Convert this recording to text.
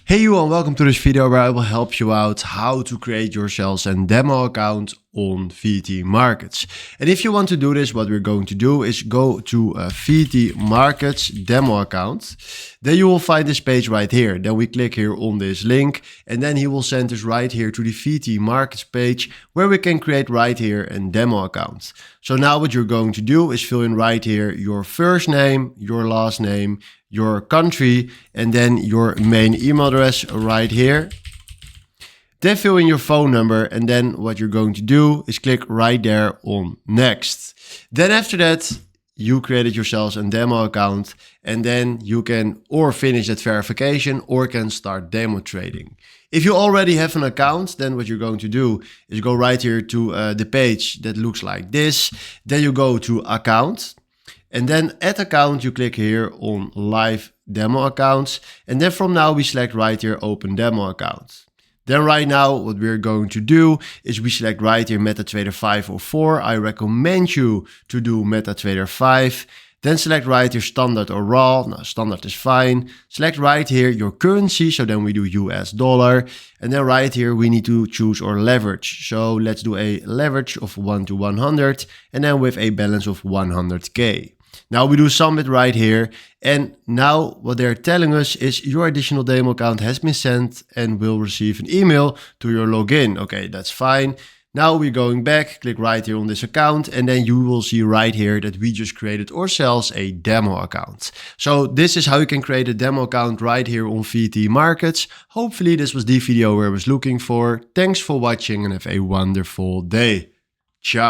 Hey you and welcome to this video where I will help you out how to create your sales and demo account on VT Markets. And if you want to do this, what we're going to do is go to VT Markets demo account. Then you will find this page right here. Then we click here on this link and then he will send us right here to the VT Markets page where we can create right here a demo account. So now what you're going to do is fill in right here your first name, your last name, your country, and then your main email address right here. Then fill in your phone number, and then what you're going to do is click right there on next. Then after that, you created your sales and demo account, and then you can or finish that verification or can start demo trading. If you already have an account, then what you're going to do is go right here to the page that looks like this. Then you go to account. And then at account, you click here on live demo accounts. And then from now we select right here, open demo account. Then right now, what we're going to do is we select right here MetaTrader 5 or 4. I recommend you to do MetaTrader 5. Then select right here standard or raw. Now standard is fine. Select right here your currency. So then we do US dollar. And then right here we need to choose our leverage. So let's do a leverage of 1 to 100 and then with a balance of 100K. Now we do submit right here, and now what they're telling us is your additional demo account has been sent and will receive an email to your login. Okay, that's fine. Now we're going back, click right here on this account, and then you will see right here that we just created ourselves a demo account. So this is how you can create a demo account right here on VT Markets. Hopefully this was the video where I was looking for. Thanks for watching and have a wonderful day. Ciao.